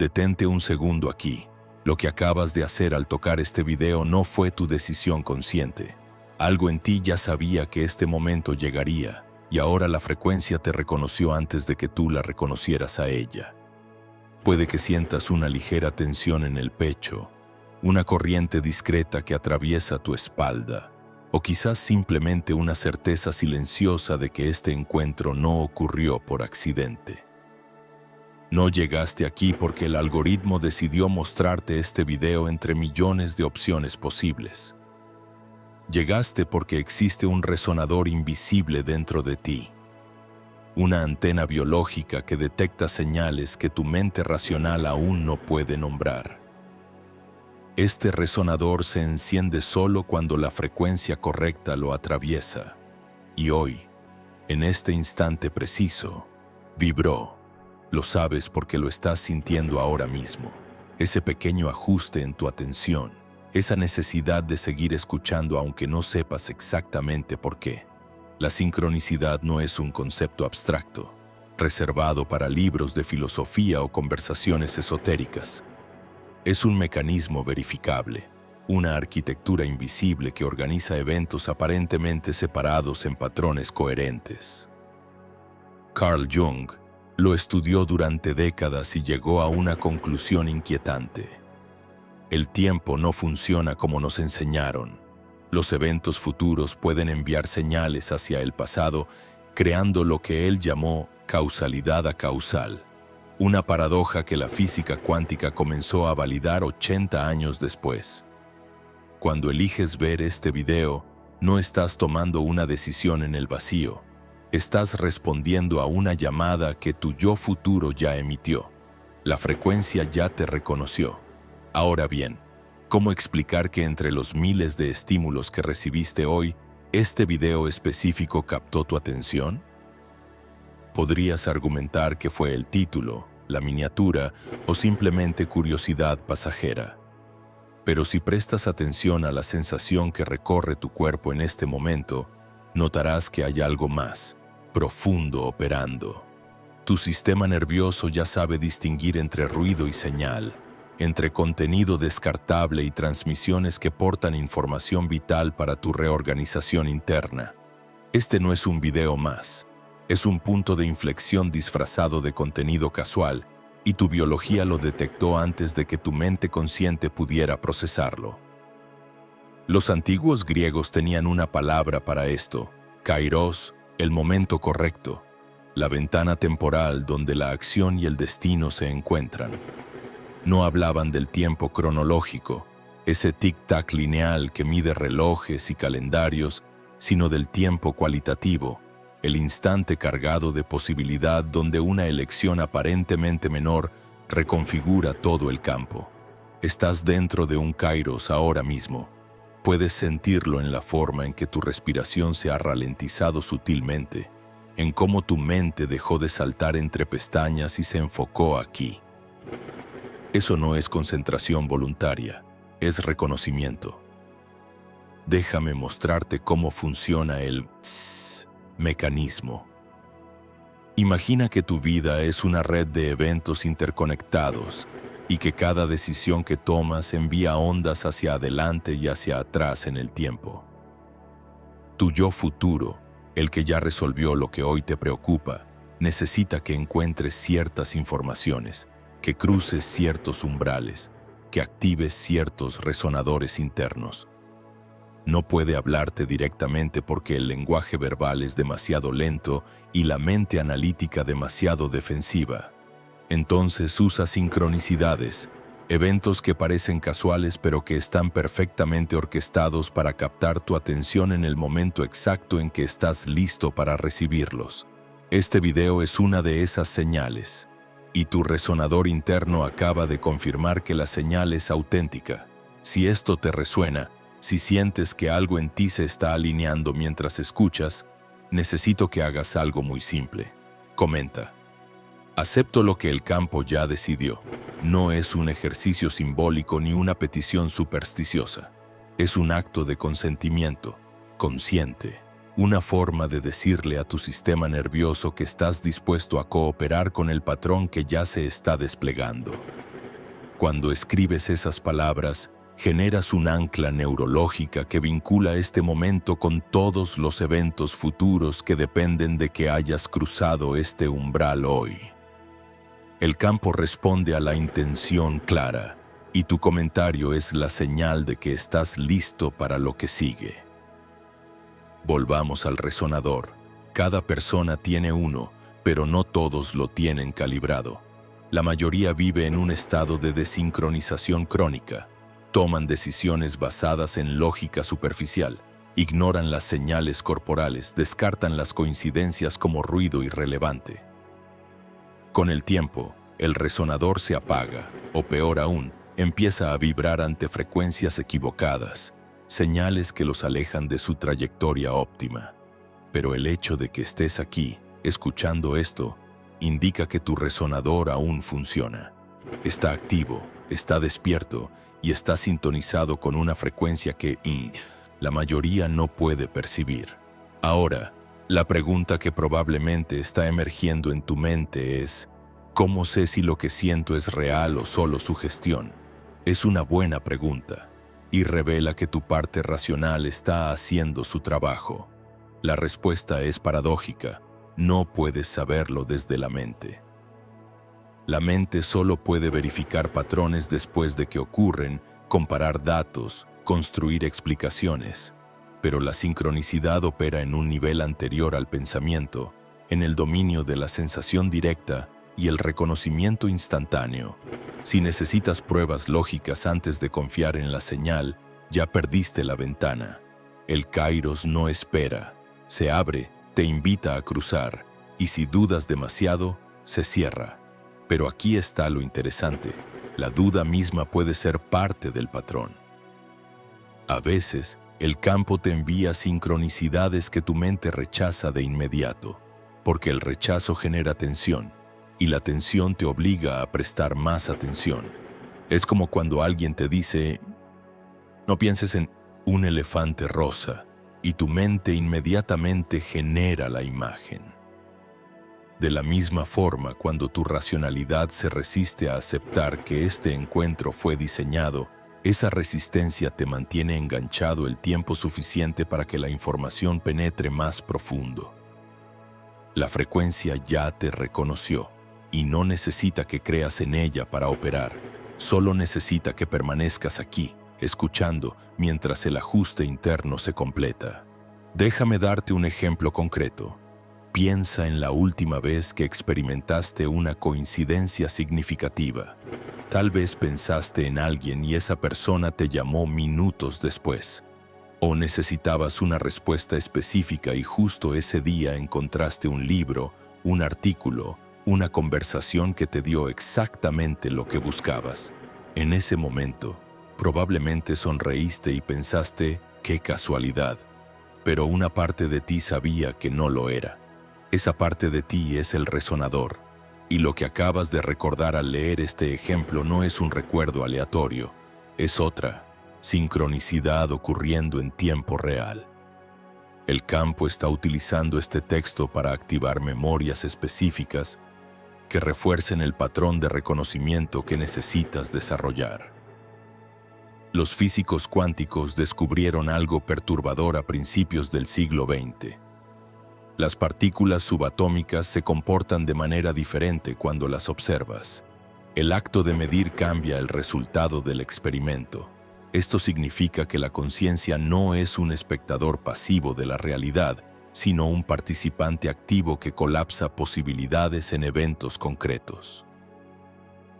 Detente un segundo aquí. Lo que acabas de hacer al tocar este video no fue tu decisión consciente. Algo en ti ya sabía que este momento llegaría, y ahora la frecuencia te reconoció antes de que tú la reconocieras a ella. Puede que sientas una ligera tensión en el pecho, una corriente discreta que atraviesa tu espalda, o quizás simplemente una certeza silenciosa de que este encuentro no ocurrió por accidente. No llegaste aquí porque el algoritmo decidió mostrarte este video entre millones de opciones posibles. Llegaste porque existe un resonador invisible dentro de ti, una antena biológica que detecta señales que tu mente racional aún no puede nombrar. Este resonador se enciende solo cuando la frecuencia correcta lo atraviesa, y hoy, en este instante preciso, vibró. Lo sabes porque lo estás sintiendo ahora mismo. Ese pequeño ajuste en tu atención, esa necesidad de seguir escuchando aunque no sepas exactamente por qué. La sincronicidad no es un concepto abstracto, reservado para libros de filosofía o conversaciones esotéricas. Es un mecanismo verificable, una arquitectura invisible que organiza eventos aparentemente separados en patrones coherentes. Carl Jung lo estudió durante décadas y llegó a una conclusión inquietante. El tiempo no funciona como nos enseñaron. Los eventos futuros pueden enviar señales hacia el pasado, creando lo que él llamó causalidad acausal, una paradoja que la física cuántica comenzó a validar 80 años después. Cuando eliges ver este video, no estás tomando una decisión en el vacío. Estás respondiendo a una llamada que tu yo futuro ya emitió. La frecuencia ya te reconoció. Ahora bien, ¿cómo explicar que entre los miles de estímulos que recibiste hoy, este video específico captó tu atención? Podrías argumentar que fue el título, la miniatura o simplemente curiosidad pasajera. Pero si prestas atención a la sensación que recorre tu cuerpo en este momento, notarás que hay algo más profundo operando. Tu sistema nervioso ya sabe distinguir entre ruido y señal, entre contenido descartable y transmisiones que portan información vital para tu reorganización interna. Este no es un video más, es un punto de inflexión disfrazado de contenido casual, y tu biología lo detectó antes de que tu mente consciente pudiera procesarlo. Los antiguos griegos tenían una palabra para esto, kairos, el momento correcto, la ventana temporal donde la acción y el destino se encuentran. No hablaban del tiempo cronológico, ese tic-tac lineal que mide relojes y calendarios, sino del tiempo cualitativo, el instante cargado de posibilidad donde una elección aparentemente menor reconfigura todo el campo. Estás dentro de un kairos ahora mismo. Puedes sentirlo en la forma en que tu respiración se ha ralentizado sutilmente, en cómo tu mente dejó de saltar entre pestañas y se enfocó aquí. Eso no es concentración voluntaria, es reconocimiento. Déjame mostrarte cómo funciona el mecanismo. Imagina que tu vida es una red de eventos interconectados y que cada decisión que tomas envía ondas hacia adelante y hacia atrás en el tiempo. Tu yo futuro, el que ya resolvió lo que hoy te preocupa, necesita que encuentres ciertas informaciones, que cruces ciertos umbrales, que actives ciertos resonadores internos. No puede hablarte directamente porque el lenguaje verbal es demasiado lento y la mente analítica demasiado defensiva. Entonces usa sincronicidades, eventos que parecen casuales pero que están perfectamente orquestados para captar tu atención en el momento exacto en que estás listo para recibirlos. Este video es una de esas señales, y tu resonador interno acaba de confirmar que la señal es auténtica. Si esto te resuena, si sientes que algo en ti se está alineando mientras escuchas, necesito que hagas algo muy simple. Comenta. Acepto lo que el campo ya decidió. No es un ejercicio simbólico ni una petición supersticiosa. Es un acto de consentimiento, consciente. Una forma de decirle a tu sistema nervioso que estás dispuesto a cooperar con el patrón que ya se está desplegando. Cuando escribes esas palabras, generas un ancla neurológica que vincula este momento con todos los eventos futuros que dependen de que hayas cruzado este umbral hoy. El campo responde a la intención clara, y tu comentario es la señal de que estás listo para lo que sigue. Volvamos al resonador. Cada persona tiene uno, pero no todos lo tienen calibrado. La mayoría vive en un estado de desincronización crónica. Toman decisiones basadas en lógica superficial, ignoran las señales corporales, descartan las coincidencias como ruido irrelevante. Con el tiempo, el resonador se apaga, o peor aún, empieza a vibrar ante frecuencias equivocadas, señales que los alejan de su trayectoria óptima. Pero el hecho de que estés aquí, escuchando esto, indica que tu resonador aún funciona. Está activo, está despierto y está sintonizado con una frecuencia que la mayoría no puede percibir. Ahora, la pregunta que probablemente está emergiendo en tu mente es: ¿cómo sé si lo que siento es real o solo sugestión? Es una buena pregunta y revela que tu parte racional está haciendo su trabajo. La respuesta es paradójica. No puedes saberlo desde la mente. La mente solo puede verificar patrones después de que ocurren, comparar datos, construir explicaciones. Pero la sincronicidad opera en un nivel anterior al pensamiento, en el dominio de la sensación directa y el reconocimiento instantáneo. Si necesitas pruebas lógicas antes de confiar en la señal, ya perdiste la ventana. El Kairos no espera, se abre, te invita a cruzar, y si dudas demasiado, se cierra. Pero aquí está lo interesante: la duda misma puede ser parte del patrón. A veces, el campo te envía sincronicidades que tu mente rechaza de inmediato, porque el rechazo genera tensión, y la tensión te obliga a prestar más atención. Es como cuando alguien te dice: no pienses en un elefante rosa, y tu mente inmediatamente genera la imagen. De la misma forma, cuando tu racionalidad se resiste a aceptar que este encuentro fue diseñado, esa resistencia te mantiene enganchado el tiempo suficiente para que la información penetre más profundo. La frecuencia ya te reconoció y no necesita que creas en ella para operar. Solo necesita que permanezcas aquí, escuchando mientras el ajuste interno se completa. Déjame darte un ejemplo concreto. Piensa en la última vez que experimentaste una coincidencia significativa. Tal vez pensaste en alguien y esa persona te llamó minutos después. O necesitabas una respuesta específica y justo ese día encontraste un libro, un artículo, una conversación que te dio exactamente lo que buscabas. En ese momento, probablemente sonreíste y pensaste: ¡qué casualidad! Pero una parte de ti sabía que no lo era. Esa parte de ti es el resonador. Y lo que acabas de recordar al leer este ejemplo no es un recuerdo aleatorio, es otra sincronicidad ocurriendo en tiempo real. El campo está utilizando este texto para activar memorias específicas que refuercen el patrón de reconocimiento que necesitas desarrollar. Los físicos cuánticos descubrieron algo perturbador a principios del siglo XX. Las partículas subatómicas se comportan de manera diferente cuando las observas. El acto de medir cambia el resultado del experimento. Esto significa que la conciencia no es un espectador pasivo de la realidad, sino un participante activo que colapsa posibilidades en eventos concretos.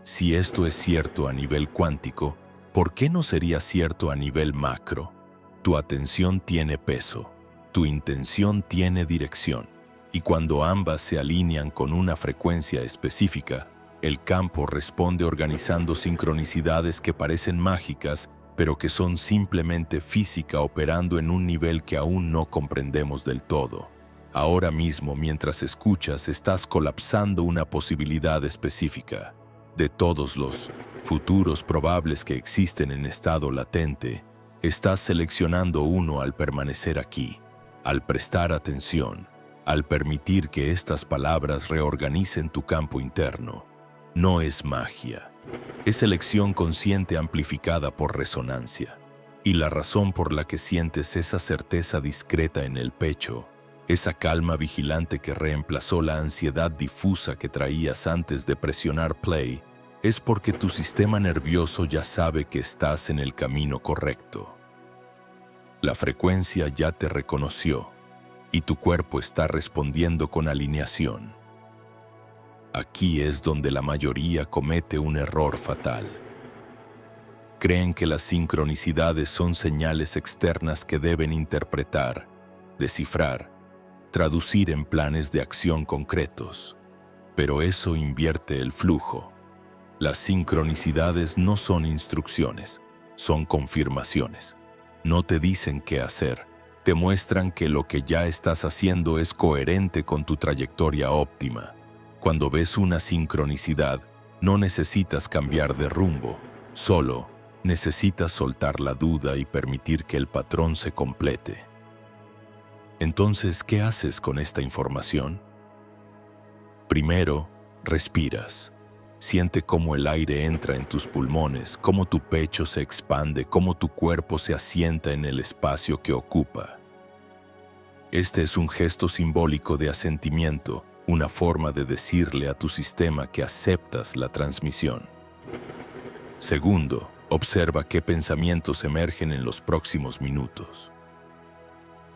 Si esto es cierto a nivel cuántico, ¿por qué no sería cierto a nivel macro? Tu atención tiene peso, tu intención tiene dirección, y cuando ambas se alinean con una frecuencia específica, el campo responde organizando sincronicidades que parecen mágicas, pero que son simplemente física operando en un nivel que aún no comprendemos del todo. Ahora mismo, mientras escuchas, estás colapsando una posibilidad específica. De todos los futuros probables que existen en estado latente, estás seleccionando uno al permanecer aquí, al prestar atención, al permitir que estas palabras reorganicen tu campo interno. No es magia. Es elección consciente amplificada por resonancia. Y la razón por la que sientes esa certeza discreta en el pecho, esa calma vigilante que reemplazó la ansiedad difusa que traías antes de presionar play, es porque tu sistema nervioso ya sabe que estás en el camino correcto. La frecuencia ya te reconoció y tu cuerpo está respondiendo con alineación. Aquí es donde la mayoría comete un error fatal. Creen que las sincronicidades son señales externas que deben interpretar, descifrar, traducir en planes de acción concretos. Pero eso invierte el flujo. Las sincronicidades no son instrucciones, son confirmaciones. No te dicen qué hacer, te muestran que lo que ya estás haciendo es coherente con tu trayectoria óptima. Cuando ves una sincronicidad, no necesitas cambiar de rumbo, solo necesitas soltar la duda y permitir que el patrón se complete. Entonces, ¿qué haces con esta información? Primero, respiras. Siente cómo el aire entra en tus pulmones, cómo tu pecho se expande, cómo tu cuerpo se asienta en el espacio que ocupa. Este es un gesto simbólico de asentimiento, una forma de decirle a tu sistema que aceptas la transmisión. Segundo, observa qué pensamientos emergen en los próximos minutos.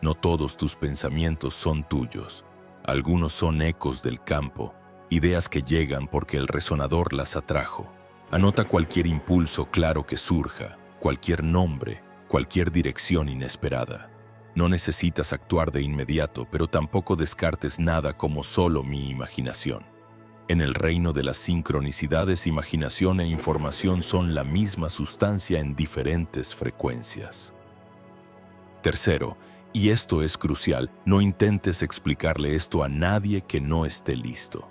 No todos tus pensamientos son tuyos. Algunos son ecos del campo, ideas que llegan porque el resonador las atrajo. Anota cualquier impulso claro que surja, cualquier nombre, cualquier dirección inesperada. No necesitas actuar de inmediato, pero tampoco descartes nada como solo mi imaginación. En el reino de las sincronicidades, imaginación e información son la misma sustancia en diferentes frecuencias. Tercero, y esto es crucial, no intentes explicarle esto a nadie que no esté listo.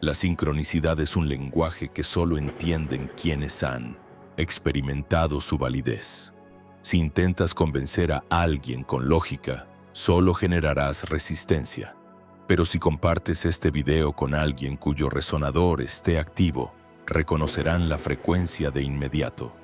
La sincronicidad es un lenguaje que solo entienden quienes han experimentado su validez. Si intentas convencer a alguien con lógica, solo generarás resistencia. Pero si compartes este video con alguien cuyo resonador esté activo, reconocerán la frecuencia de inmediato.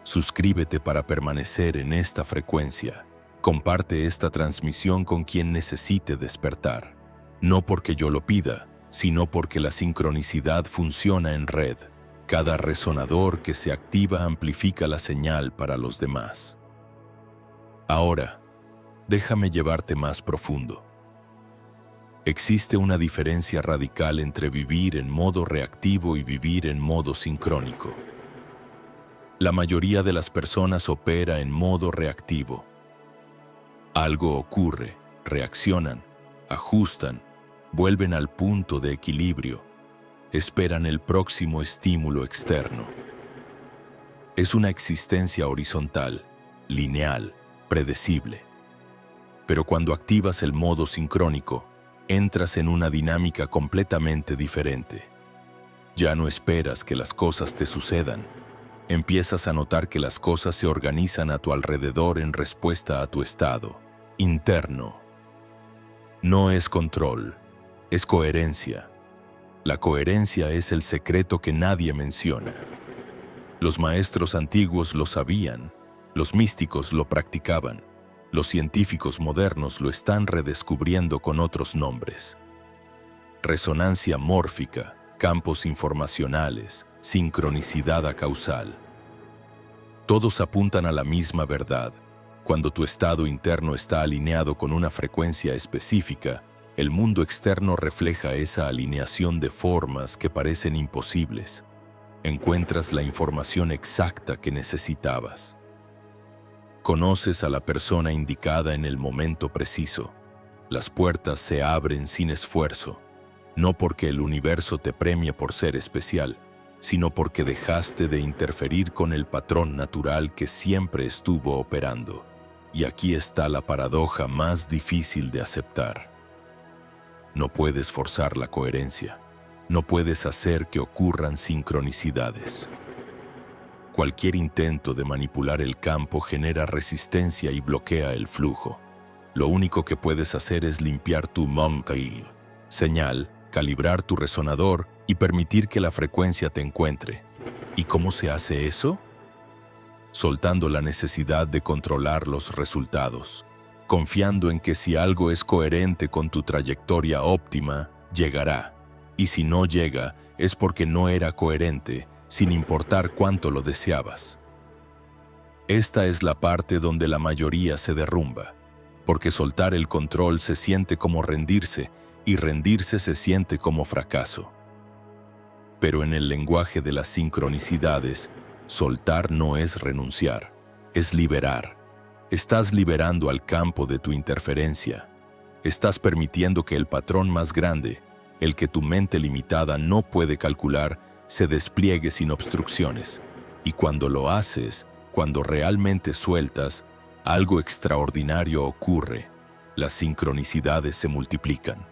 Suscríbete para permanecer en esta frecuencia. Comparte esta transmisión con quien necesite despertar. No porque yo lo pida, sino porque la sincronicidad funciona en red. Cada resonador que se activa amplifica la señal para los demás. Ahora, déjame llevarte más profundo. Existe una diferencia radical entre vivir en modo reactivo y vivir en modo sincrónico. La mayoría de las personas opera en modo reactivo. Algo ocurre, reaccionan, ajustan, vuelven al punto de equilibrio, esperan el próximo estímulo externo. Es una existencia horizontal, lineal, predecible. Pero cuando activas el modo sincrónico, entras en una dinámica completamente diferente. Ya no esperas que las cosas te sucedan. Empiezas a notar que las cosas se organizan a tu alrededor en respuesta a tu estado interno. No es control, es coherencia. La coherencia es el secreto que nadie menciona. Los maestros antiguos lo sabían, los místicos lo practicaban, los científicos modernos lo están redescubriendo con otros nombres. Resonancia mórfica, campos informacionales, sincronicidad acausal. Todos apuntan a la misma verdad. Cuando tu estado interno está alineado con una frecuencia específica, el mundo externo refleja esa alineación de formas que parecen imposibles. Encuentras la información exacta que necesitabas. Conoces a la persona indicada en el momento preciso. Las puertas se abren sin esfuerzo, no porque el universo te premie por ser especial, sino porque dejaste de interferir con el patrón natural que siempre estuvo operando. Y aquí está la paradoja más difícil de aceptar. No puedes forzar la coherencia. No puedes hacer que ocurran sincronicidades. Cualquier intento de manipular el campo genera resistencia y bloquea el flujo. Lo único que puedes hacer es limpiar tu monkey, señal, calibrar tu resonador y permitir que la frecuencia te encuentre. ¿Y cómo se hace eso? Soltando la necesidad de controlar los resultados, confiando en que si algo es coherente con tu trayectoria óptima, llegará. Y si no llega, es porque no era coherente, sin importar cuánto lo deseabas. Esta es la parte donde la mayoría se derrumba, porque soltar el control se siente como rendirse, y rendirse se siente como fracaso. Pero en el lenguaje de las sincronicidades, soltar no es renunciar, es liberar. Estás liberando al campo de tu interferencia. Estás permitiendo que el patrón más grande, el que tu mente limitada no puede calcular, se despliegue sin obstrucciones. Y cuando lo haces, cuando realmente sueltas, algo extraordinario ocurre. Las sincronicidades se multiplican.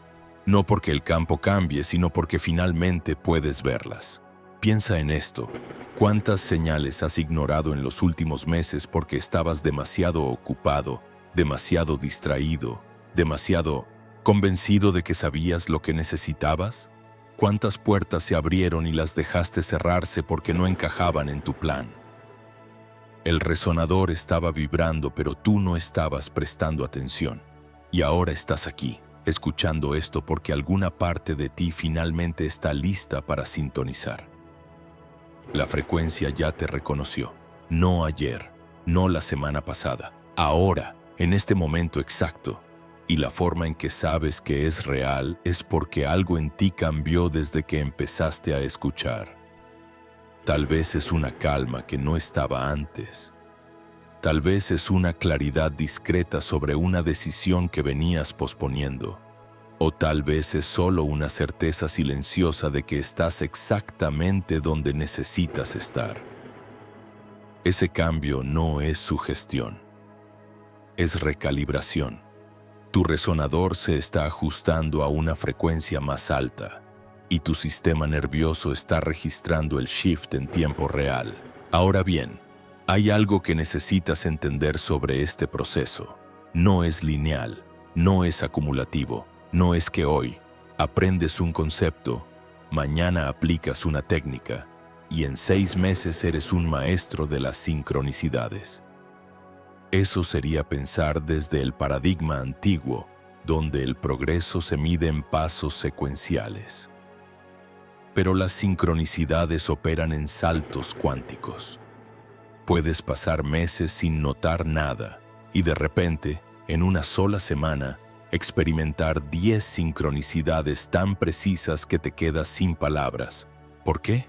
No porque el campo cambie, sino porque finalmente puedes verlas. Piensa en esto. ¿Cuántas señales has ignorado en los últimos meses porque estabas demasiado ocupado, demasiado distraído, demasiado convencido de que sabías lo que necesitabas? ¿Cuántas puertas se abrieron y las dejaste cerrarse porque no encajaban en tu plan? El resonador estaba vibrando, pero tú no estabas prestando atención. Y ahora estás aquí, escuchando esto porque alguna parte de ti finalmente está lista para sintonizar. La frecuencia ya te reconoció. No ayer, no la semana pasada. Ahora, en este momento exacto. Y la forma en que sabes que es real es porque algo en ti cambió desde que empezaste a escuchar. Tal vez es una calma que no estaba antes. Tal vez es una claridad discreta sobre una decisión que venías posponiendo. O tal vez es solo una certeza silenciosa de que estás exactamente donde necesitas estar. Ese cambio no es sugestión, es recalibración. Tu resonador se está ajustando a una frecuencia más alta y tu sistema nervioso está registrando el shift en tiempo real. Ahora bien, hay algo que necesitas entender sobre este proceso. No es lineal, no es acumulativo. No es que hoy aprendes un concepto, mañana aplicas una técnica y en 6 meses eres un maestro de las sincronicidades. Eso sería pensar desde el paradigma antiguo, donde el progreso se mide en pasos secuenciales. Pero las sincronicidades operan en saltos cuánticos. Puedes pasar meses sin notar nada y de repente, en una sola semana, experimentar 10 sincronicidades tan precisas que te quedas sin palabras. ¿Por qué?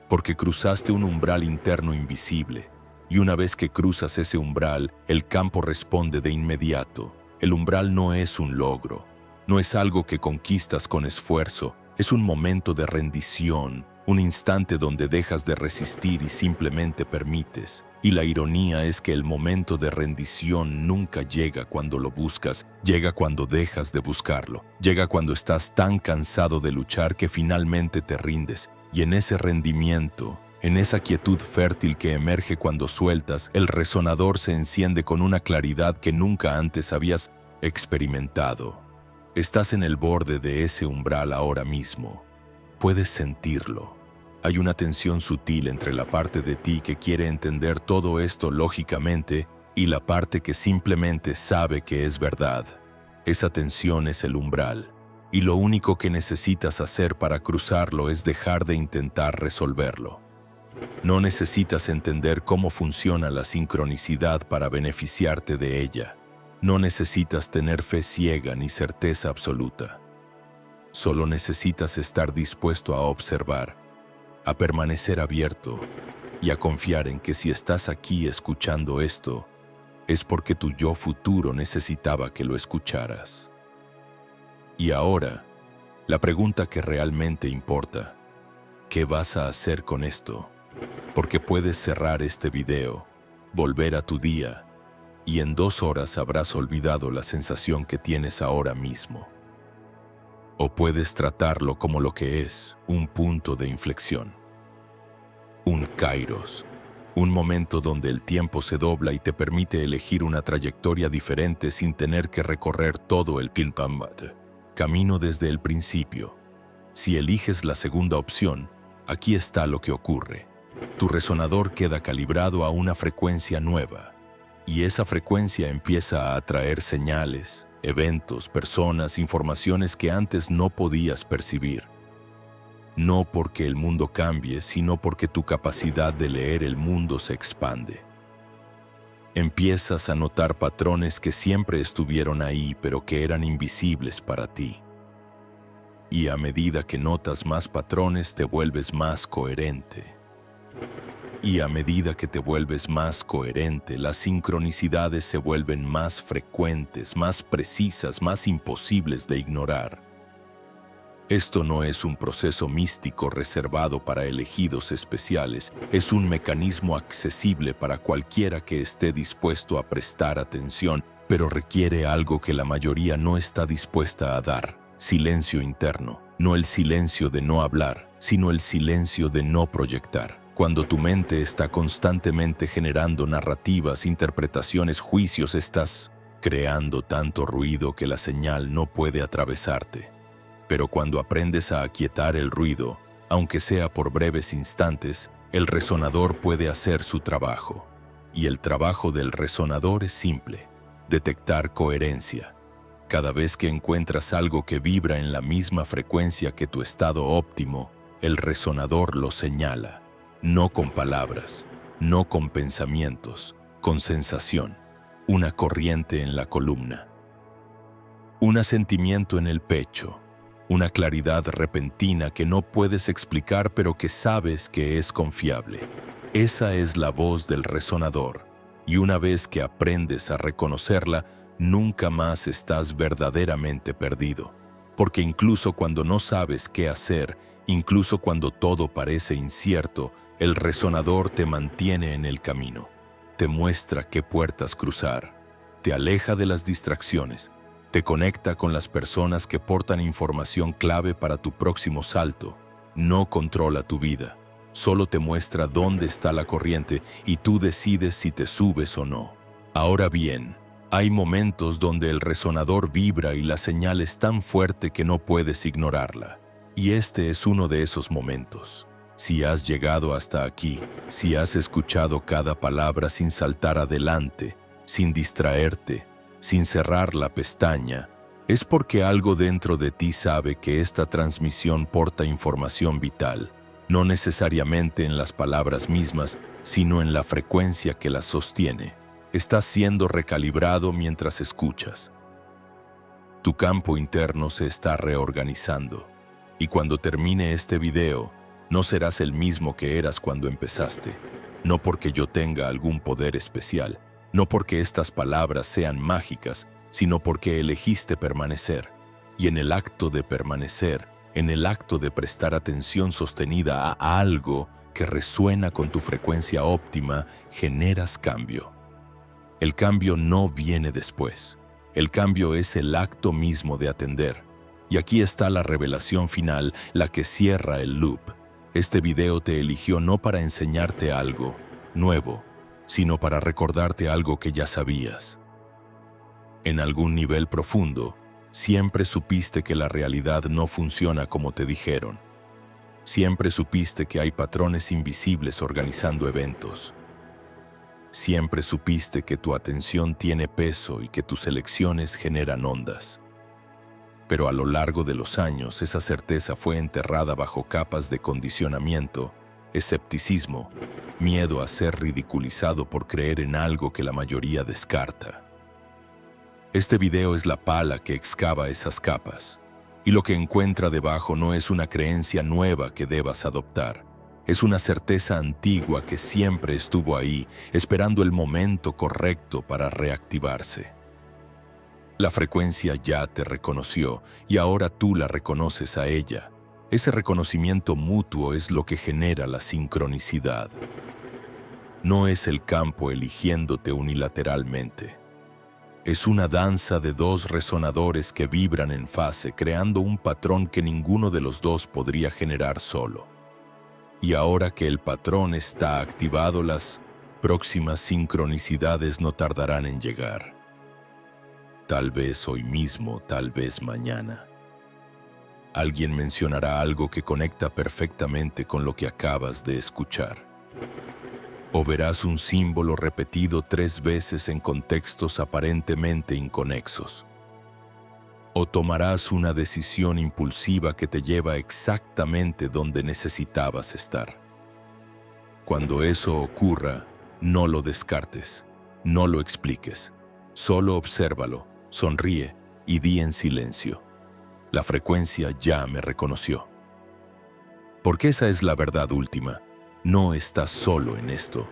Porque cruzaste un umbral interno invisible. Y una vez que cruzas ese umbral, el campo responde de inmediato. El umbral no es un logro, no es algo que conquistas con esfuerzo, es un momento de rendición, un instante donde dejas de resistir y simplemente permites. Y la ironía es que el momento de rendición nunca llega cuando lo buscas, llega cuando dejas de buscarlo, llega cuando estás tan cansado de luchar que finalmente te rindes. Y en ese rendimiento, en esa quietud fértil que emerge cuando sueltas, el resonador se enciende con una claridad que nunca antes habías experimentado. Estás en el borde de ese umbral ahora mismo. Puedes sentirlo. Hay una tensión sutil entre la parte de ti que quiere entender todo esto lógicamente y la parte que simplemente sabe que es verdad. Esa tensión es el umbral, y lo único que necesitas hacer para cruzarlo es dejar de intentar resolverlo. No necesitas entender cómo funciona la sincronicidad para beneficiarte de ella. No necesitas tener fe ciega ni certeza absoluta. Solo necesitas estar dispuesto a observar, a permanecer abierto y a confiar en que si estás aquí escuchando esto, es porque tu yo futuro necesitaba que lo escucharas. Y ahora, la pregunta que realmente importa, ¿qué vas a hacer con esto? Porque puedes cerrar este video, volver a tu día, y en 2 horas habrás olvidado la sensación que tienes ahora mismo. O puedes tratarlo como lo que es, un punto de inflexión. Un kairos, un momento donde el tiempo se dobla y te permite elegir una trayectoria diferente sin tener que recorrer todo el camino desde el principio. Si eliges la segunda opción, aquí está lo que ocurre. Tu resonador queda calibrado a una frecuencia nueva, y esa frecuencia empieza a atraer señales, eventos, personas, informaciones que antes no podías percibir. No porque el mundo cambie, sino porque tu capacidad de leer el mundo se expande. Empiezas a notar patrones que siempre estuvieron ahí, pero que eran invisibles para ti. Y a medida que notas más patrones, te vuelves más coherente. Y a medida que te vuelves más coherente, las sincronicidades se vuelven más frecuentes, más precisas, más imposibles de ignorar. Esto no es un proceso místico reservado para elegidos especiales, es un mecanismo accesible para cualquiera que esté dispuesto a prestar atención, pero requiere algo que la mayoría no está dispuesta a dar: silencio interno. No el silencio de no hablar, sino el silencio de no proyectar. Cuando tu mente está constantemente generando narrativas, interpretaciones, juicios, estás creando tanto ruido que la señal no puede atravesarte. Pero cuando aprendes a aquietar el ruido, aunque sea por breves instantes, el resonador puede hacer su trabajo. Y el trabajo del resonador es simple: detectar coherencia. Cada vez que encuentras algo que vibra en la misma frecuencia que tu estado óptimo, el resonador lo señala. No con palabras, no con pensamientos, con sensación. Una corriente en la columna, un asentimiento en el pecho, una claridad repentina que no puedes explicar pero que sabes que es confiable. Esa es la voz del resonador, y una vez que aprendes a reconocerla, nunca más estás verdaderamente perdido. Porque incluso cuando no sabes qué hacer, incluso cuando todo parece incierto, el resonador te mantiene en el camino. Te muestra qué puertas cruzar, te aleja de las distracciones, te conecta con las personas que portan información clave para tu próximo salto. No controla tu vida, solo te muestra dónde está la corriente y tú decides si te subes o no. Ahora bien, hay momentos donde el resonador vibra y la señal es tan fuerte que no puedes ignorarla. Y este es uno de esos momentos. Si has llegado hasta aquí, si has escuchado cada palabra sin saltar adelante, sin distraerte, sin cerrar la pestaña, es porque algo dentro de ti sabe que esta transmisión porta información vital, no necesariamente en las palabras mismas, sino en la frecuencia que las sostiene. Estás siendo recalibrado mientras escuchas. Tu campo interno se está reorganizando, y cuando termine este video, no serás el mismo que eras cuando empezaste. No porque yo tenga algún poder especial, no porque estas palabras sean mágicas, sino porque elegiste permanecer. Y en el acto de permanecer, en el acto de prestar atención sostenida a algo que resuena con tu frecuencia óptima, generas cambio. El cambio no viene después. El cambio es el acto mismo de atender. Y aquí está la revelación final, la que cierra el loop. Este video te eligió no para enseñarte algo nuevo, sino para recordarte algo que ya sabías. En algún nivel profundo, siempre supiste que la realidad no funciona como te dijeron. Siempre supiste que hay patrones invisibles organizando eventos. Siempre supiste que tu atención tiene peso y que tus elecciones generan ondas. Pero a lo largo de los años, esa certeza fue enterrada bajo capas de condicionamiento, escepticismo, miedo a ser ridiculizado por creer en algo que la mayoría descarta. Este video es la pala que excava esas capas, y lo que encuentra debajo no es una creencia nueva que debas adoptar. Es una certeza antigua que siempre estuvo ahí, esperando el momento correcto para reactivarse. La frecuencia ya te reconoció y ahora tú la reconoces a ella. Ese reconocimiento mutuo es lo que genera la sincronicidad. No es el campo eligiéndote unilateralmente. Es una danza de dos resonadores que vibran en fase, creando un patrón que ninguno de los dos podría generar solo. Y ahora que el patrón está activado, las próximas sincronicidades no tardarán en llegar. Tal vez hoy mismo, tal vez mañana. Alguien mencionará algo que conecta perfectamente con lo que acabas de escuchar. O verás un símbolo repetido 3 veces en contextos aparentemente inconexos. O tomarás una decisión impulsiva que te lleva exactamente donde necesitabas estar. Cuando eso ocurra, no lo descartes, no lo expliques. Solo obsérvalo, sonríe y di en silencio: la frecuencia ya me reconoció. Porque esa es la verdad última. No estás solo en esto.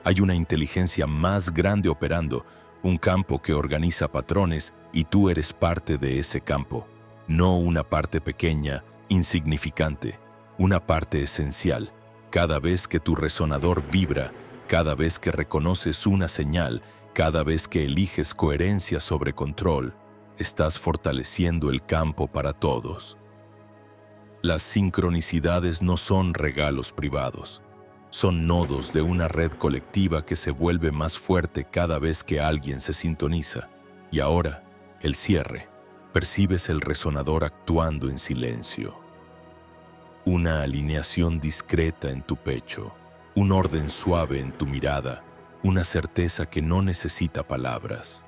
Hay una inteligencia más grande operando, un campo que organiza patrones y tú eres parte de ese campo. No una parte pequeña, insignificante, una parte esencial. Cada vez que tu resonador vibra, cada vez que reconoces una señal, cada vez que eliges coherencia sobre control, estás fortaleciendo el campo para todos. Las sincronicidades no son regalos privados. Son nodos de una red colectiva que se vuelve más fuerte cada vez que alguien se sintoniza. Y ahora, el cierre. Percibes el resonador actuando en silencio. Una alineación discreta en tu pecho, un orden suave en tu mirada, una certeza que no necesita palabras.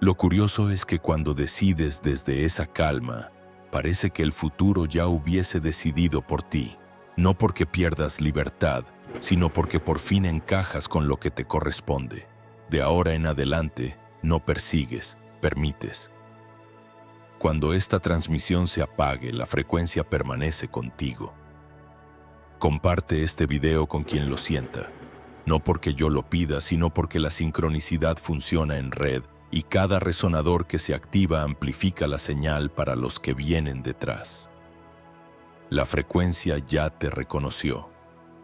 Lo curioso es que cuando decides desde esa calma, parece que el futuro ya hubiese decidido por ti. No porque pierdas libertad, sino porque por fin encajas con lo que te corresponde. De ahora en adelante, no persigues, permites. Cuando esta transmisión se apague, la frecuencia permanece contigo. Comparte este video con quien lo sienta. No porque yo lo pida, sino porque la sincronicidad funciona en red y cada resonador que se activa amplifica la señal para los que vienen detrás. La frecuencia ya te reconoció.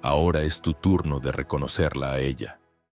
Ahora es tu turno de reconocerla a ella.